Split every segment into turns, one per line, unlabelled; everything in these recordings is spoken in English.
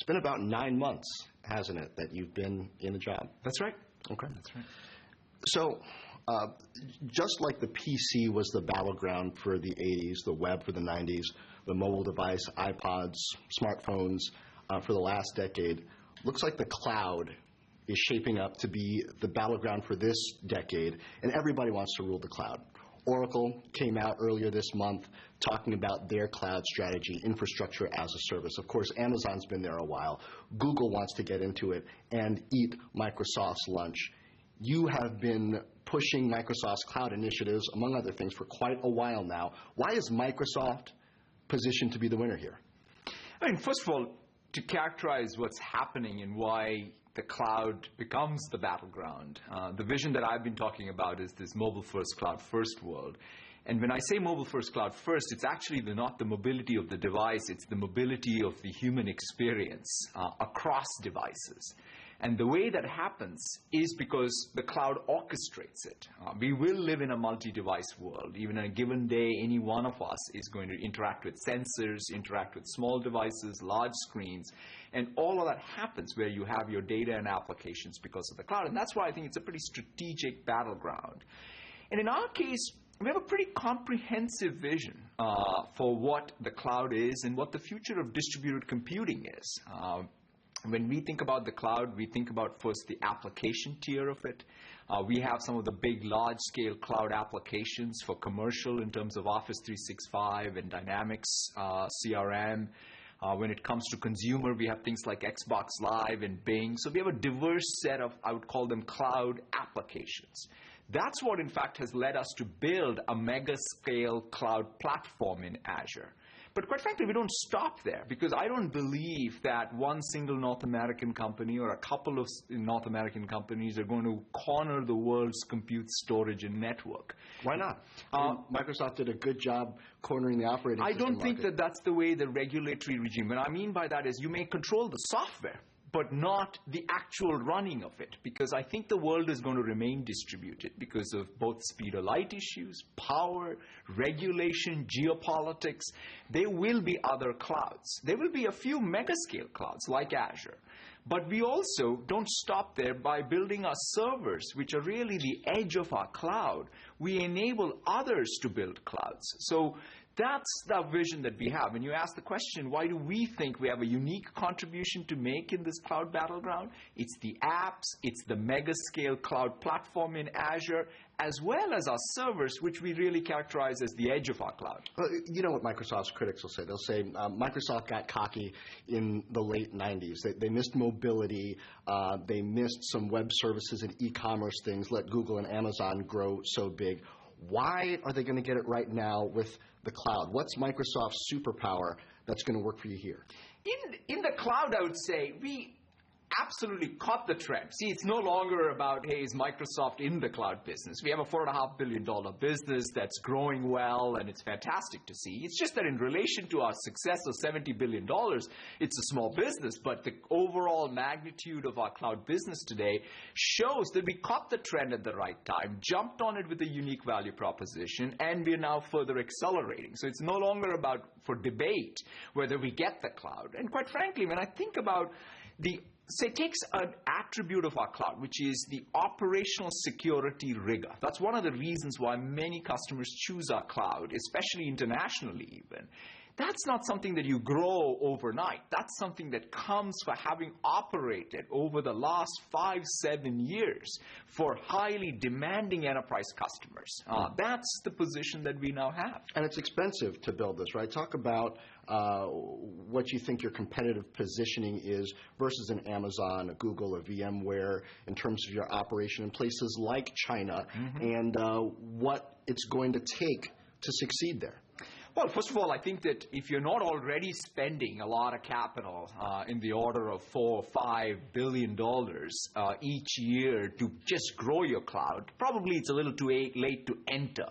been about 9 months, hasn't it, that you've been in the job?
That's right.
Okay.
That's right.
So just like the PC was the battleground for the 80s, the web for the 90s, the mobile device, iPods, smartphones for the last decade, looks like the cloud is shaping up to be the battleground for this decade, and everybody wants to rule the cloud. Oracle came out earlier this month talking about their cloud strategy, infrastructure as a service. Of course, Amazon's been there a while. Google wants to get into it and eat Microsoft's lunch. You have been pushing Microsoft's cloud initiatives, among other things, for quite a while now. Why is Microsoft positioned to be the winner here?
I mean, first of all, to characterize what's happening and why the cloud becomes the battleground, the vision that I've been talking about is this mobile-first, cloud-first world. And when I say mobile-first, cloud-first, it's actually not the mobility of the device, it's the mobility of the human experience across devices. And the way that happens is because the cloud orchestrates it. We will live in a multi-device world. Even on a given day, any one of us is going to interact with sensors, interact with small devices, large screens, and all of that happens where you have your data and applications because of the cloud. And that's why I think it's a pretty strategic battleground. And in our case, we have a pretty comprehensive vision for what the cloud is and what the future of distributed computing is. When we think about the cloud, we think about first the application tier of it. We have some of the big, large-scale cloud applications for commercial in terms of Office 365 and Dynamics CRM. When it comes to consumer, we have things like Xbox Live and Bing. So we have a diverse set of, I would call them, cloud applications. That's what, in fact, has led us to build a mega-scale cloud platform in Azure. But quite frankly, we don't stop there, because I don't believe that one single North American company or a couple of North American companies are going to corner the world's compute, storage, and network.
Why not? Microsoft did a good job cornering the operating system
I don't think that that's the way the regulatory regime. What I mean by that is you may control the software, but not the actual running of it, because I think the world is going to remain distributed because of both speed of light issues, power, regulation, geopolitics. There will be other clouds. There will be a few mega-scale clouds like Azure. But we also don't stop there by building our servers, which are really the edge of our cloud. We enable others to build clouds. So that's the vision that we have. And you ask the question, why do we think we have a unique contribution to make in this cloud battleground? It's the apps, it's the mega-scale cloud platform in Azure, as well as our servers, which we really characterize as the edge of our cloud.
Well, you know what Microsoft's critics will say. They'll say Microsoft got cocky in the late 90s. They missed mobility. They missed some web services and e-commerce things, let Google and Amazon grow so big. Why are they going to get it right now with the cloud? What's Microsoft's superpower that's going to work for you here?
In the cloud, I would say we absolutely caught the trend. See, it's no longer about, hey, is Microsoft in the cloud business? We have a $4.5 billion business that's growing well, and it's fantastic to see. It's just that in relation to our success of $70 billion, it's a small business, but the overall magnitude of our cloud business today shows that we caught the trend at the right time, jumped on it with a unique value proposition, and we're now further accelerating. So it's no longer about, for debate, whether we get the cloud. And quite frankly, when I think about say, takes an attribute of our cloud, which is the operational security rigor. That's one of the reasons why many customers choose our cloud, especially internationally even. That's not something that you grow overnight. That's something that comes for having operated over the last 5-7 years for highly demanding enterprise customers. That's the position that we now have.
And it's expensive to build this, right? Talk about what you think your competitive positioning is versus an Amazon, a Google, a VMware in terms of your operation in places like China, and what it's going to take to succeed there.
Well, first of all, I think that if you're not already spending a lot of capital in the order of $4 or $5 billion each year to just grow your cloud, probably it's a little too late to enter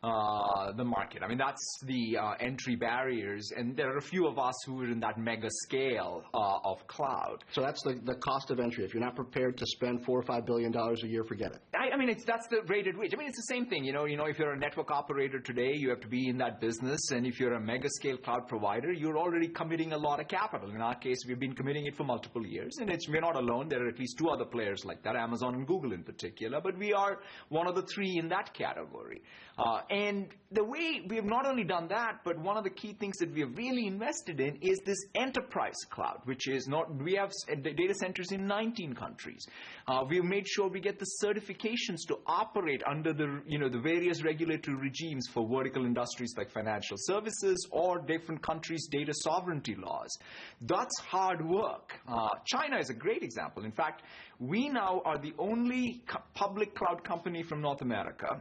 the market. I mean, that's the entry barriers, and there are a few of us who are in that mega scale of cloud.
So that's the cost of entry. If you're not prepared to spend $4 or $5 billion a year, forget it.
I mean, that's the rated wage. I mean, it's the same thing. You know, if you're a network operator today, you have to be in that business, and if you're a mega scale cloud provider, you're already committing a lot of capital. In our case, we've been committing it for multiple years, and we're not alone. There are at least two other players like that, Amazon and Google in particular, but we are one of the three in that category. And the way we have not only done that, but one of the key things that we have really invested in is this enterprise cloud, which is we have data centers in 19 countries. We have made sure we get the certifications to operate under the various regulatory regimes for vertical industries like financial services or different countries' data sovereignty laws. That's hard work. China is a great example. In fact, we now are the only public cloud company from North America,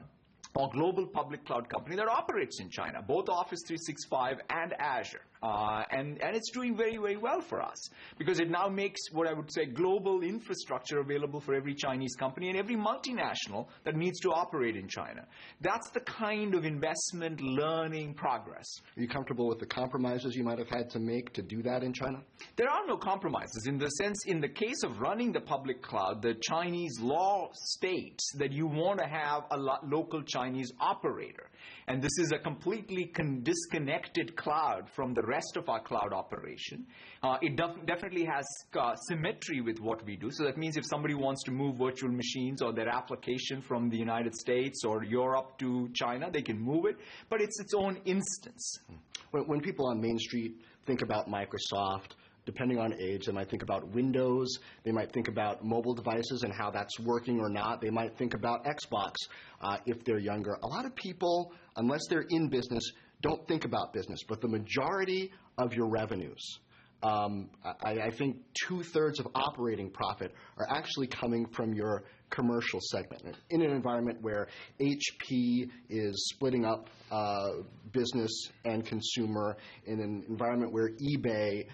or global public cloud company, that operates in China, both Office 365 and Azure. And it's doing very, very well for us because it now makes what I would say global infrastructure available for every Chinese company and every multinational that needs to operate in China. That's the kind of investment, learning, progress.
Are you comfortable with the compromises you might have had to make to do that in China?
There are no compromises in the sense, in the case of running the public cloud, the Chinese law states that you want to have a local Chinese operator. And this is a completely disconnected cloud from the rest of our cloud operation. It definitely has symmetry with what we do. So that means if somebody wants to move virtual machines or their application from the United States or Europe to China, they can move it, but it's its own instance.
When people on Main Street think about Microsoft, depending on age, they might think about Windows, they might think about mobile devices and how that's working or not. They might think about Xbox if they're younger. A lot of people, unless they're in business, don't think about business, but the majority of your revenues, I think 2/3 of operating profit are actually coming from your commercial segment. In an environment where HP is splitting up business and consumer, in an environment where eBay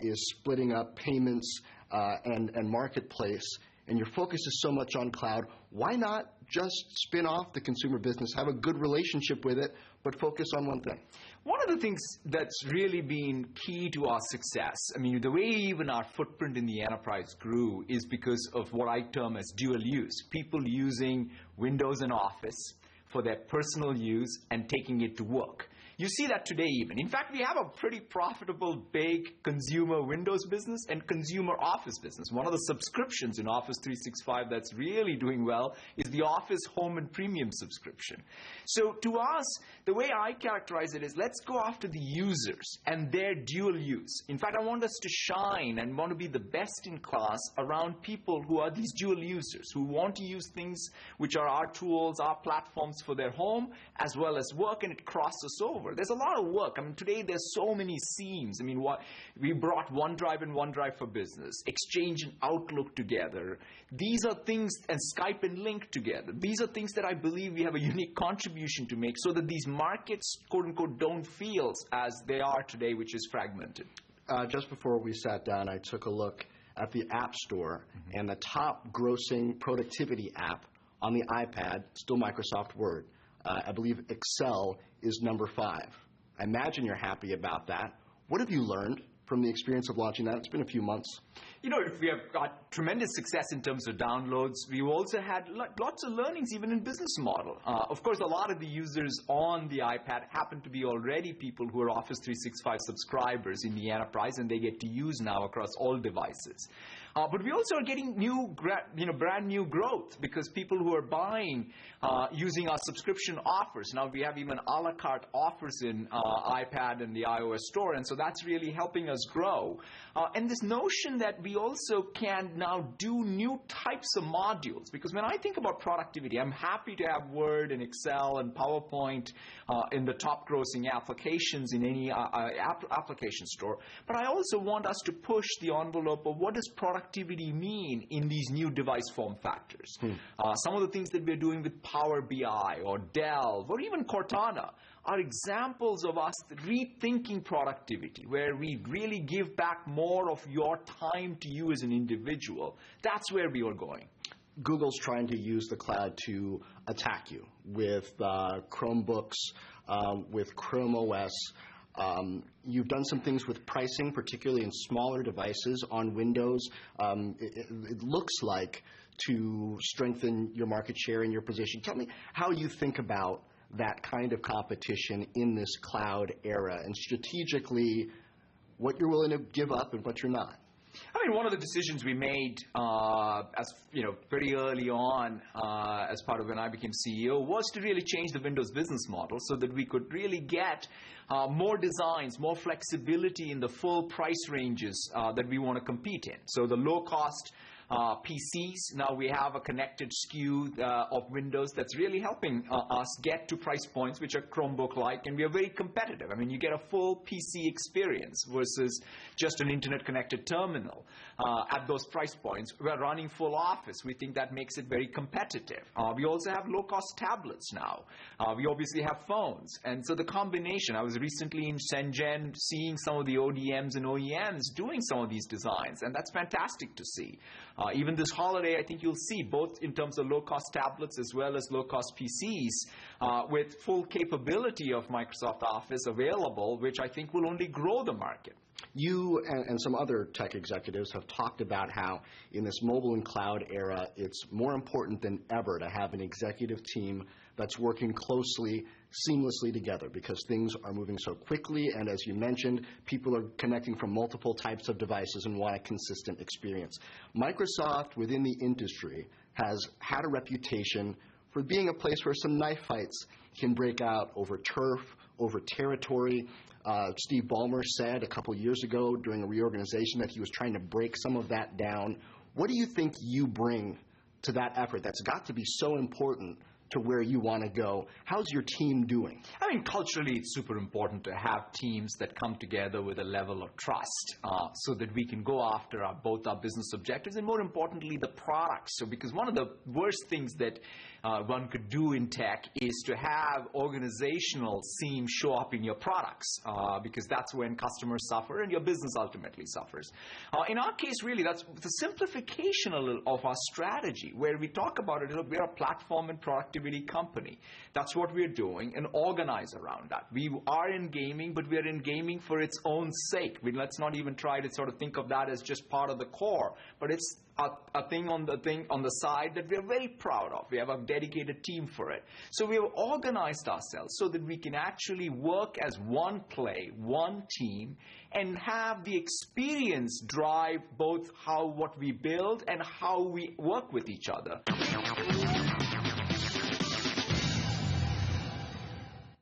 is splitting up payments and marketplace, and your focus is so much on cloud, why not just spin off the consumer business, have a good relationship with it, but focus on one thing?
One of the things that's really been key to our success, I mean, the way even our footprint in the enterprise grew is because of what I term as dual use. People using Windows and Office for their personal use and taking it to work. You see that today even. In fact, we have a pretty profitable, big consumer Windows business and consumer Office business. One of the subscriptions in Office 365 that's really doing well is the Office Home and Premium subscription. So to us, the way I characterize it is let's go after the users and their dual use. In fact, I want us to shine and want to be the best in class around people who are these dual users, who want to use things which are our tools, our platforms for their home, as well as work, and it crosses over. There's a lot of work. I mean, today there's so many seams. I mean, we brought OneDrive and OneDrive for Business, Exchange and Outlook together. These are things, and Skype and Link together. These are things that I believe we have a unique contribution to make so that these markets, quote unquote, don't feel as they are today, which is fragmented.
Just before we sat down, I took a look at the App Store, and the top grossing productivity app on the iPad, still Microsoft Word. I believe Excel is number 5. I imagine you're happy about that. What have you learned from the experience of launching that? It's been a few months.
You know, we have got tremendous success in terms of downloads. We've also had lots of learnings even in business model. Of course, a lot of the users on the iPad happen to be already people who are Office 365 subscribers in the enterprise, and they get to use now across all devices. But we also are getting brand new growth because people who are buying using our subscription offers. Now we have even a la carte offers in iPad and the iOS store, and so that's really helping us grow. And this notion that we also can now do new types of modules, because when I think about productivity, I'm happy to have Word and Excel and PowerPoint in the top grossing applications in any application store, but I also want us to push the envelope of what does productivity mean in these new device form factors. Some of the things that we're doing with Power BI or Delve or even Cortana are examples of us rethinking productivity, where we really give back more of your time to you as an individual. That's where we are going.
Google's trying to use the cloud to attack you with Chromebooks, with Chrome OS. You've done some things with pricing, particularly in smaller devices on Windows. It looks like to strengthen your market share and your position. Tell me how you think about that kind of competition in this cloud era, and strategically what you're willing to give up and what you're not.
I mean, one of the decisions we made, pretty early on, as part of when I became CEO, was to really change the Windows business model so that we could really get more designs, more flexibility in the full price ranges that we want to compete in. So the low-cost PCs, now we have a connected SKU of Windows that's really helping us get to price points which are Chromebook-like, and we are very competitive. I mean, you get a full PC experience versus just an internet-connected terminal at those price points. We're running full Office. We think that makes it very competitive. We also have low-cost tablets now. We obviously have phones. And so the combination, I was recently in Shenzhen seeing some of the ODMs and OEMs doing some of these designs, and that's fantastic to see. Even this holiday, I think you'll see both in terms of low-cost tablets as well as low-cost PCs with full capability of Microsoft Office available, which I think will only grow the market.
You and some other tech executives have talked about how in this mobile and cloud era, it's more important than ever to have an executive team that's working closely, seamlessly together, because things are moving so quickly, and as you mentioned, people are connecting from multiple types of devices and want a consistent experience. Microsoft within the industry has had a reputation for being a place where some knife fights can break out over turf, over territory. Steve Ballmer said a couple years ago during a reorganization that he was trying to break some of that down. What do you think you bring to that effort that's got to be so important to where you want to go? How's your team doing?
I mean, culturally, it's super important to have teams that come together with a level of trust so that we can go after both our business objectives and, more importantly, the products. So because one of the worst things that one could do in tech is to have organizational seam show up in your products because that's when customers suffer and your business ultimately suffers. In our case, really, that's the simplification of our strategy, where we talk about it. We're a platform and productivity company. That's what we're doing, and organize around that. We are in gaming, but we're in gaming for its own sake. Let's not even try to sort of think of that as just part of the core, but it's a thing on the side that we're very proud of. We have a dedicated team for it. So we have organized ourselves so that we can actually work as one play, one team, and have the experience drive both what we build and how we work with each other.